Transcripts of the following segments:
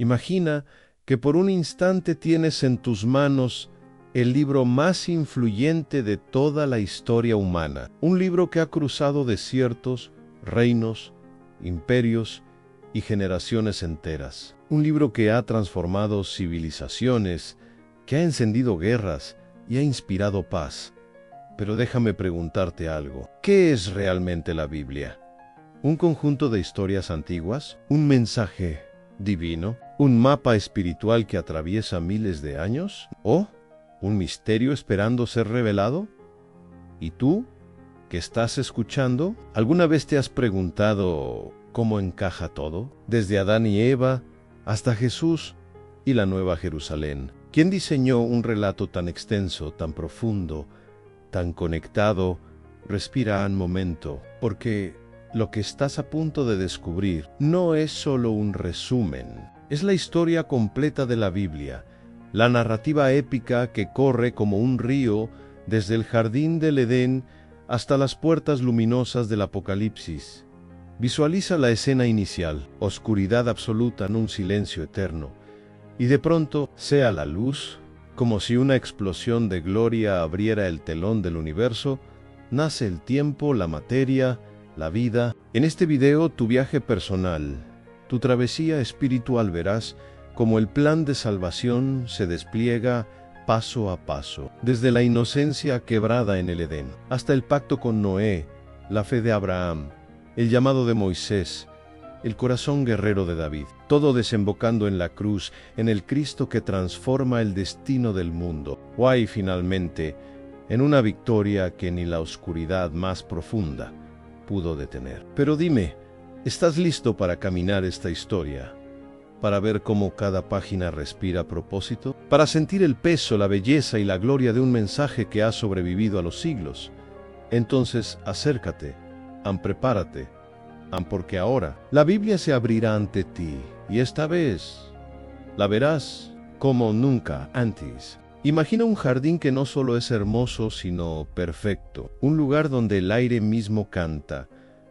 Imagina que por un instante tienes en tus manos el libro más influyente de toda la historia humana, un libro que ha cruzado desiertos, reinos, imperios y generaciones enteras, un libro que ha transformado civilizaciones, que ha encendido guerras y ha inspirado paz. Pero déjame preguntarte algo, ¿qué es realmente la Biblia? ¿Un conjunto de historias antiguas? ¿Un mensaje divino? ¿Un mapa espiritual que atraviesa miles de años? ¿O un misterio esperando ser revelado? ¿Y tú, que estás escuchando, alguna vez te has preguntado cómo encaja todo? Desde Adán y Eva hasta Jesús y la Nueva Jerusalén. ¿Quién diseñó un relato tan extenso, tan profundo, tan conectado? Respira un momento, porque lo que estás a punto de descubrir no es solo un resumen, es la historia completa de la Biblia, la narrativa épica que corre como un río desde el jardín del Edén hasta las puertas luminosas del Apocalipsis. Visualiza la escena inicial, oscuridad absoluta en un silencio eterno, y de pronto sea la luz, como si una explosión de gloria abriera el telón del universo, nace el tiempo, la materia, la vida. En este video, tu viaje personal, tu travesía espiritual, verás cómo el plan de salvación se despliega paso a paso, desde la inocencia quebrada en el Edén, hasta el pacto con Noé, la fe de Abraham, el llamado de Moisés, el corazón guerrero de David, todo desembocando en la cruz, en el Cristo que transforma el destino del mundo. Y finalmente, en una victoria que ni la oscuridad más profunda pudo detener. Pero dime, ¿estás listo para caminar esta historia? ¿Para ver cómo cada página respira propósito? ¿Para sentir el peso, la belleza y la gloria de un mensaje que ha sobrevivido a los siglos? Entonces, acércate, prepárate, porque ahora la Biblia se abrirá ante ti, y esta vez la verás como nunca antes. Imagina un jardín que no solo es hermoso, sino perfecto. Un lugar donde el aire mismo canta,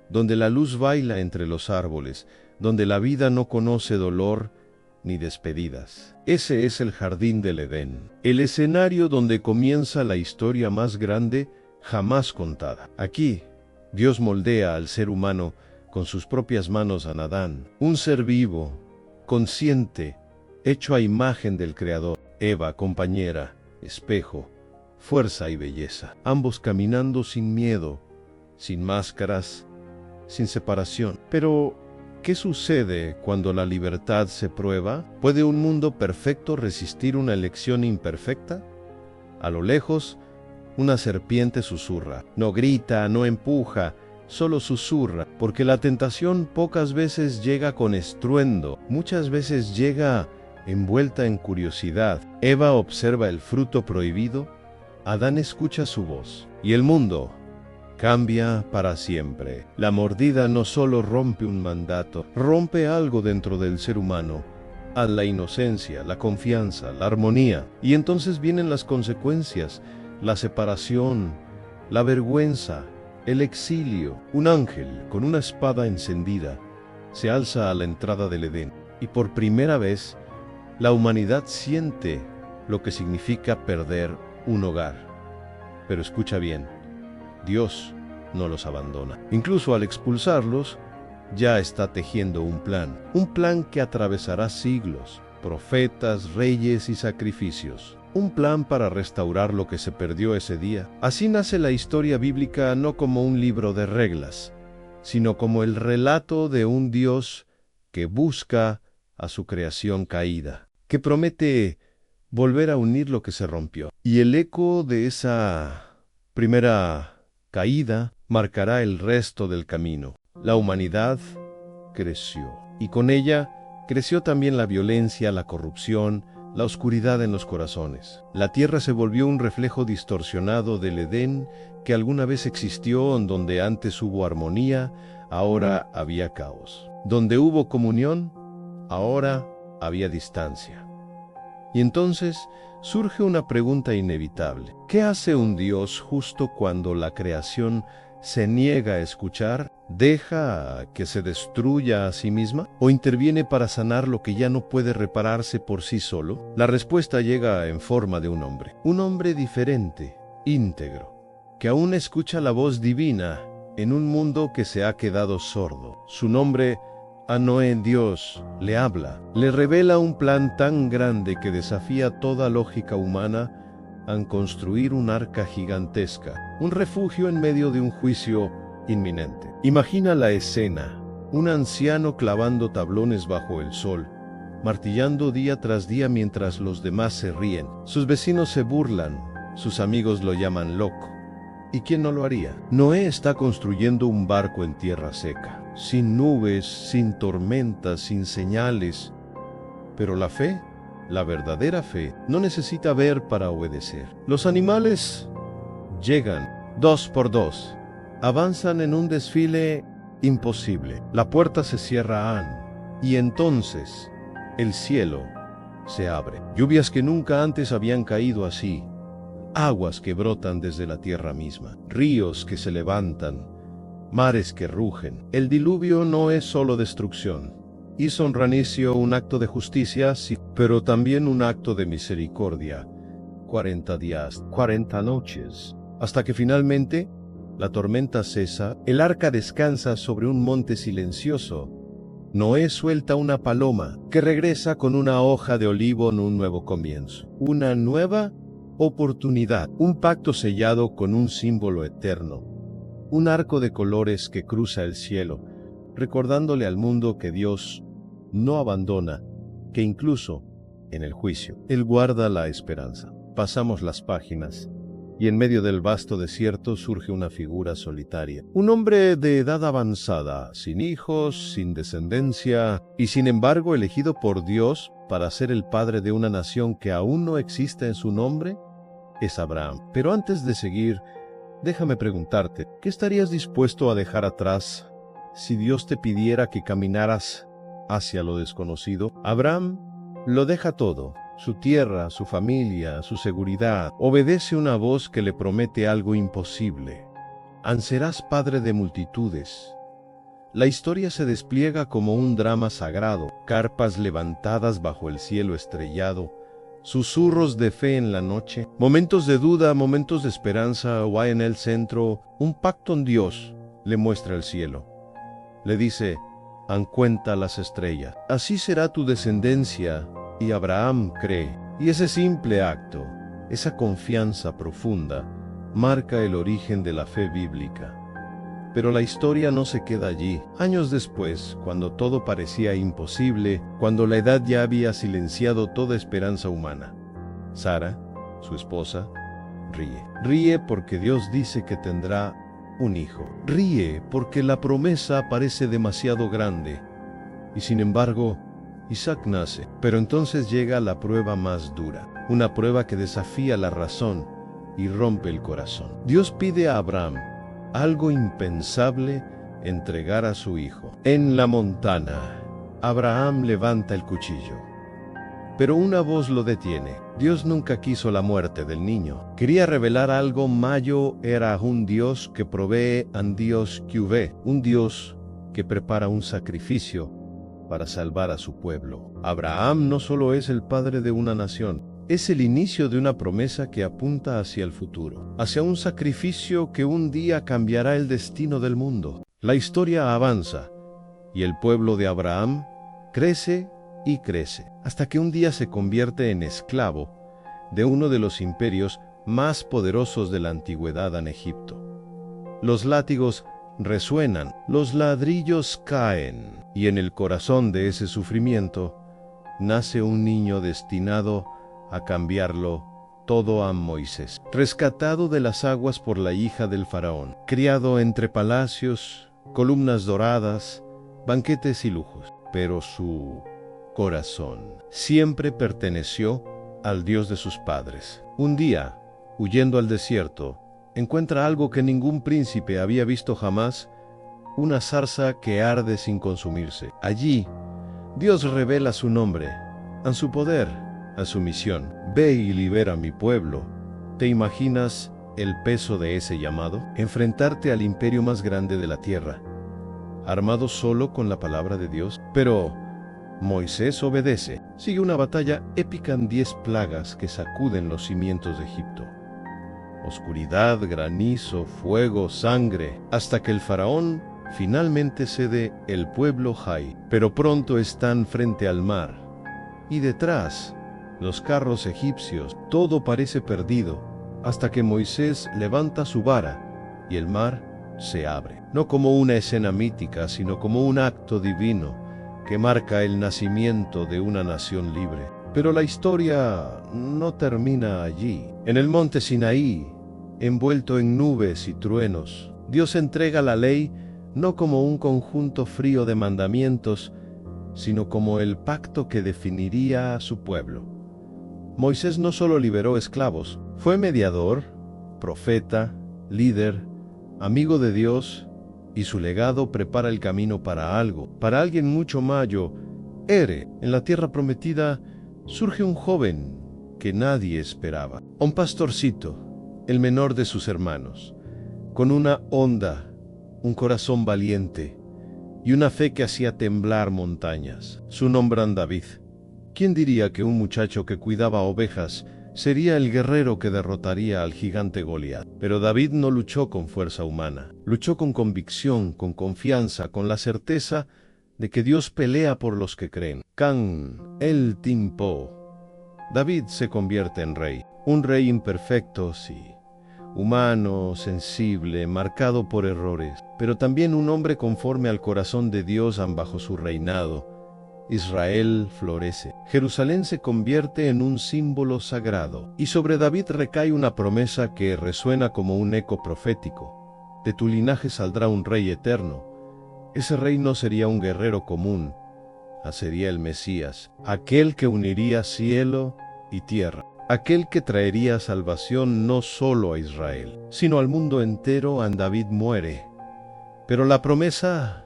donde la luz baila entre los árboles, donde la vida no conoce dolor ni despedidas. Ese es el jardín del Edén, el escenario donde comienza la historia más grande jamás contada. Aquí, Dios moldea al ser humano con sus propias manos a Adán, un ser vivo, consciente, hecho a imagen del Creador. Eva, compañera, espejo, fuerza y belleza, ambos caminando sin miedo, sin máscaras, sin separación. Pero, ¿qué sucede cuando la libertad se prueba? ¿Puede un mundo perfecto resistir una elección imperfecta? A lo lejos, una serpiente susurra. No grita, no empuja, solo susurra, porque la tentación pocas veces llega con estruendo, muchas veces llega envuelta en curiosidad. Eva observa el fruto prohibido, Adán escucha su voz, y el mundo cambia para siempre. La mordida no solo rompe un mandato, rompe algo dentro del ser humano, a la inocencia, la confianza, la armonía. Y entonces vienen las consecuencias, la separación, la vergüenza, el exilio. Un ángel con una espada encendida se alza a la entrada del Edén, y por primera vez la humanidad siente lo que significa perder un hogar. Pero escucha bien, Dios no los abandona. Incluso al expulsarlos, ya está tejiendo un plan que atravesará siglos, profetas, reyes y sacrificios. Un plan para restaurar lo que se perdió ese día. Así nace la historia bíblica, no como un libro de reglas, sino como el relato de un Dios que busca a su creación caída, que promete volver a unir lo que se rompió. Y el eco de esa primera caída marcará el resto del camino. La humanidad creció, y con ella creció también la violencia, la corrupción, la oscuridad en los corazones. La tierra se volvió un reflejo distorsionado del Edén que alguna vez existió, en donde antes hubo armonía, ahora había caos. Donde hubo comunión, ahora había distancia. Y entonces surge una pregunta inevitable. ¿Qué hace un Dios justo cuando la creación se niega a escuchar? ¿Deja que se destruya a sí misma? ¿O interviene para sanar lo que ya no puede repararse por sí solo? La respuesta llega en forma de un hombre diferente, íntegro, que aún escucha la voz divina en un mundo que se ha quedado sordo. Su nombre, Anoé. Dios le habla, le revela un plan tan grande que desafía toda lógica humana a construir un arca gigantesca, un refugio en medio de un juicio inminente. Imagina la escena: un anciano clavando tablones bajo el sol, martillando día tras día mientras los demás se ríen. Sus vecinos se burlan, sus amigos lo llaman loco. ¿Y quién no lo haría? Noé está construyendo un barco en tierra seca, sin nubes, sin tormentas, sin señales. Pero la fe, la verdadera fe, no necesita ver para obedecer. Los animales llegan, dos por dos. Avanzan en un desfile imposible. La puerta se cierra y entonces el cielo se abre. Lluvias que nunca antes habían caído así. Aguas que brotan desde la tierra misma. Ríos que se levantan. Mares que rugen. El diluvio no es solo destrucción. Hizo en Ranicio un acto de justicia, sí, pero también un acto de misericordia. 40 días, 40 noches, hasta que finalmente la tormenta cesa, el arca descansa sobre un monte silencioso. Noé suelta una paloma que regresa con una hoja de olivo en un nuevo comienzo, una nueva oportunidad, un pacto sellado con un símbolo eterno, un arco de colores que cruza el cielo, recordándole al mundo que Dios no abandona, que incluso en el juicio, Él guarda la esperanza. Pasamos las páginas, y en medio del vasto desierto surge una figura solitaria. Un hombre de edad avanzada, sin hijos, sin descendencia, y sin embargo elegido por Dios para ser el padre de una nación que aún no existe en su nombre, es Abraham. Pero antes de seguir, déjame preguntarte, ¿qué estarías dispuesto a dejar atrás si Dios te pidiera que caminaras hacia lo desconocido? Abraham lo deja todo. Su tierra, su familia, su seguridad, obedece una voz que le promete algo imposible. Serás padre de multitudes. La historia se despliega como un drama sagrado, carpas levantadas bajo el cielo estrellado, susurros de fe en la noche, momentos de duda, momentos de esperanza, o hay en el centro un pacto en Dios. Le muestra el cielo. Le dice: cuenta las estrellas. Así será tu descendencia. Y Abraham cree, y ese simple acto, esa confianza profunda, marca el origen de la fe bíblica. Pero la historia no se queda allí. Años después, cuando todo parecía imposible, cuando la edad ya había silenciado toda esperanza humana, Sara, su esposa, ríe. Ríe porque Dios dice que tendrá un hijo. Ríe porque la promesa parece demasiado grande. Y sin embargo, Isaac nace, pero entonces llega la prueba más dura, una prueba que desafía la razón y rompe el corazón. Dios pide a Abraham algo impensable: entregar a su hijo. En la montana, Abraham levanta el cuchillo, pero una voz lo detiene. Dios nunca quiso la muerte del niño. Quería revelar algo. Mayo era un Dios que provee, un Dios que ve, un Dios que prepara un sacrificio para salvar a su pueblo. Abraham no solo es el padre de una nación, es el inicio de una promesa que apunta hacia el futuro, hacia un sacrificio que un día cambiará el destino del mundo. La historia avanza, y el pueblo de Abraham crece y crece, hasta que un día se convierte en esclavo de uno de los imperios más poderosos de la antigüedad en Egipto. Los látigos resuenan, los ladrillos caen, y en el corazón de ese sufrimiento nace un niño destinado a cambiarlo todo a Moisés, rescatado de las aguas por la hija del faraón, criado entre palacios, columnas doradas, banquetes y lujos. Pero su corazón siempre perteneció al Dios de sus padres. Un día, huyendo al desierto, encuentra algo que ningún príncipe había visto jamás: una zarza que arde sin consumirse. Allí, Dios revela su nombre, a su poder, a su misión. Ve y libera a mi pueblo. ¿Te imaginas el peso de ese llamado? Enfrentarte al imperio más grande de la tierra, armado solo con la palabra de Dios. Pero Moisés obedece. Sigue una batalla épica en 10 plagas que sacuden los cimientos de Egipto. Oscuridad, granizo, fuego, sangre, hasta que el faraón finalmente cede, el pueblo Jai. Pero pronto están frente al mar, y detrás, los carros egipcios. Todo parece perdido, hasta que Moisés levanta su vara, y el mar se abre. No como una escena mítica, sino como un acto divino que marca el nacimiento de una nación libre. Pero la historia no termina allí. En el monte Sinaí, envuelto en nubes y truenos, Dios entrega la ley no como un conjunto frío de mandamientos, sino como el pacto que definiría a su pueblo. Moisés no solo liberó esclavos, fue mediador, profeta, líder, amigo de Dios, y su legado prepara el camino para algo, para alguien mucho mayor. En la tierra prometida, surge un joven que nadie esperaba. Un pastorcito, el menor de sus hermanos, con una onda, un corazón valiente y una fe que hacía temblar montañas. Su nombran David. ¿Quién diría que un muchacho que cuidaba ovejas sería el guerrero que derrotaría al gigante Goliat? Pero David no luchó con fuerza humana. Luchó con convicción, con confianza, con la certeza de que Dios pelea por los que creen. Can el tiempo. David se convierte en rey. Un rey imperfecto, sí. Humano, sensible, marcado por errores, pero también un hombre conforme al corazón de Dios bajo su reinado. Israel florece. Jerusalén se convierte en un símbolo sagrado. Y sobre David recae una promesa que resuena como un eco profético. De tu linaje saldrá un rey eterno. Ese rey no sería un guerrero común, sería el Mesías, aquel que uniría cielo y tierra, aquel que traería salvación no solo a Israel, sino al mundo entero. David muere, pero la promesa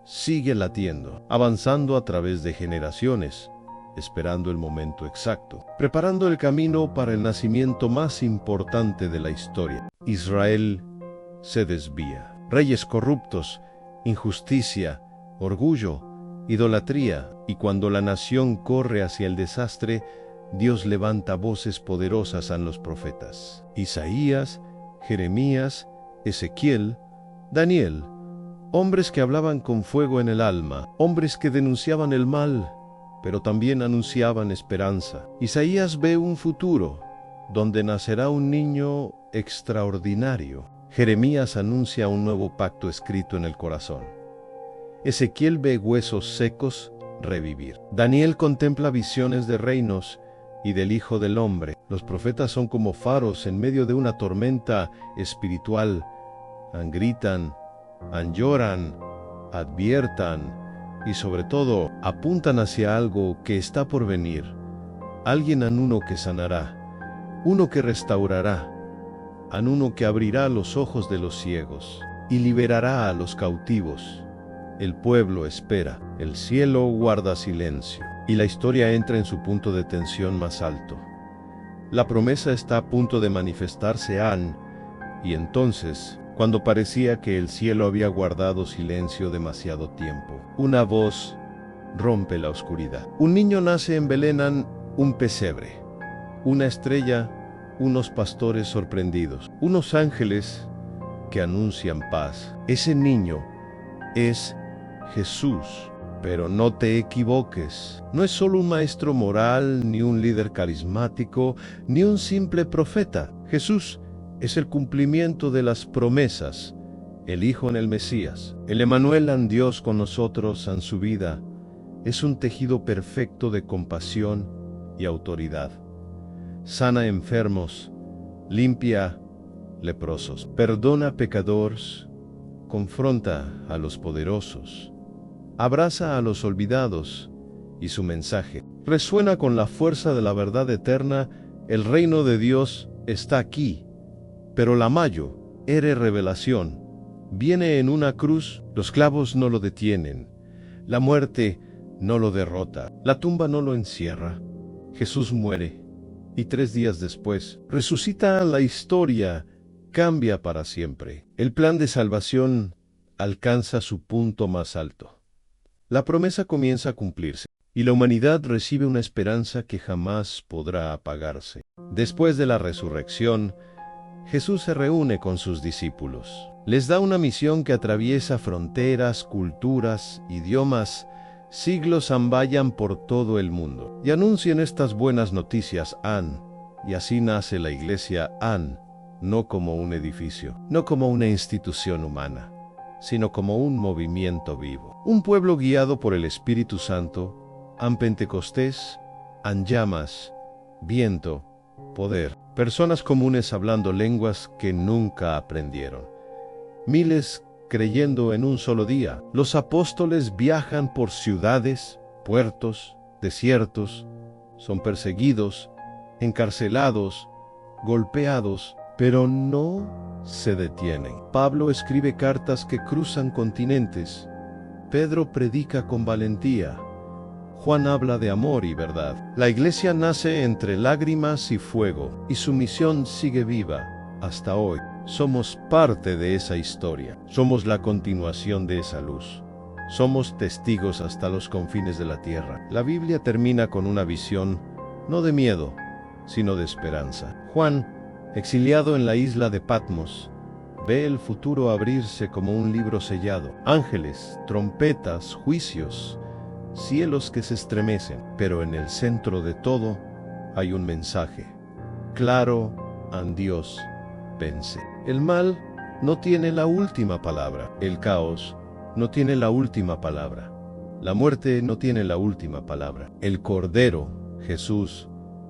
sigue latiendo, avanzando a través de generaciones, esperando el momento exacto, preparando el camino para el nacimiento más importante de la historia. Israel se desvía. Reyes corruptos, injusticia, orgullo, idolatría, y cuando la nación corre hacia el desastre, Dios levanta voces poderosas en los profetas. Isaías, Jeremías, Ezequiel, Daniel, hombres que hablaban con fuego en el alma, hombres que denunciaban el mal, pero también anunciaban esperanza. Isaías ve un futuro, donde nacerá un niño extraordinario. Jeremías anuncia un nuevo pacto escrito en el corazón. Ezequiel ve huesos secos revivir. Daniel contempla visiones de reinos y del Hijo del Hombre. Los profetas son como faros en medio de una tormenta espiritual. Gritan, lloran, adviertan y sobre todo apuntan hacia algo que está por venir. Alguien en uno que sanará, uno que restaurará, en uno que abrirá los ojos de los ciegos y liberará a los cautivos. El pueblo espera, el cielo guarda silencio, y la historia entra en su punto de tensión más alto. La promesa está a punto de manifestarse y entonces, cuando parecía que el cielo había guardado silencio demasiado tiempo, una voz rompe la oscuridad. Un niño nace en Belén, un pesebre, una estrella, unos pastores sorprendidos, unos ángeles que anuncian paz. Ese niño es Jesús. Pero no te equivoques, no es solo un maestro moral, ni un líder carismático, ni un simple profeta. Jesús es el cumplimiento de las promesas, el Hijo en el Mesías. El Emanuel, Dios con nosotros en su vida, es un tejido perfecto de compasión y autoridad. Sana enfermos, limpia leprosos, perdona pecadores, confronta a los poderosos, abraza a los olvidados, y su mensaje resuena con la fuerza de la verdad eterna. El reino de Dios está aquí, pero la mayor revelación viene en una cruz. Los clavos no lo detienen, la muerte no lo derrota, la tumba no lo encierra. Jesús muere, y 3 días después resucita. La historia cambia para siempre. El plan de salvación alcanza su punto más alto. La promesa comienza a cumplirse, y la humanidad recibe una esperanza que jamás podrá apagarse. Después de la resurrección, Jesús se reúne con sus discípulos. Les da una misión que atraviesa fronteras, culturas, idiomas, siglos ambayan por todo el mundo. Y anuncian estas buenas noticias y así nace la Iglesia no como un edificio, no como una institución humana, sino como un movimiento vivo. Un pueblo guiado por el Espíritu Santo, Pentecostés, llamas, viento, poder. Personas comunes hablando lenguas que nunca aprendieron. Miles creyendo en un solo día. Los apóstoles viajan por ciudades, puertos, desiertos. Son perseguidos, encarcelados, golpeados, pero no se detienen. Pablo escribe cartas que cruzan continentes. Pedro predica con valentía. Juan habla de amor y verdad. La iglesia nace entre lágrimas y fuego, y su misión sigue viva hasta hoy. Somos parte de esa historia. Somos la continuación de esa luz. Somos testigos hasta los confines de la tierra. La Biblia termina con una visión, no de miedo, sino de esperanza. Juan, exiliado en la isla de Patmos, ve el futuro abrirse como un libro sellado. Ángeles, trompetas, juicios, cielos que se estremecen, pero en el centro de todo hay un mensaje claro: Dios vence. El mal no tiene la última palabra, el caos no tiene la última palabra, la muerte no tiene la última palabra. El Cordero, Jesús,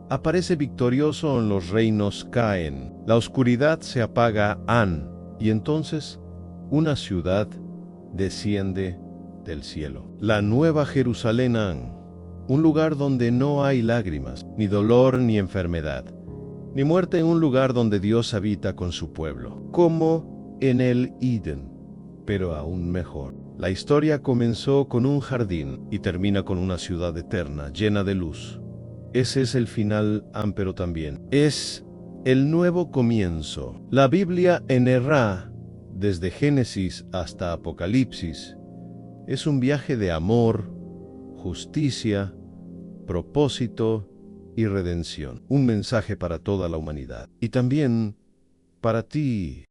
aparece victorioso en los reinos caen, la oscuridad se apaga y entonces una ciudad desciende del cielo. La nueva Jerusalén, un lugar donde no hay lágrimas, ni dolor ni enfermedad, ni muerte, en un lugar donde Dios habita con su pueblo, como en el Edén, pero aún mejor. La historia comenzó con un jardín y termina con una ciudad eterna, llena de luz. Ese es el final, pero también es el nuevo comienzo. La Biblia desde Génesis hasta Apocalipsis, es un viaje de amor, justicia, propósito y redención. Un mensaje para toda la humanidad. Y también para ti.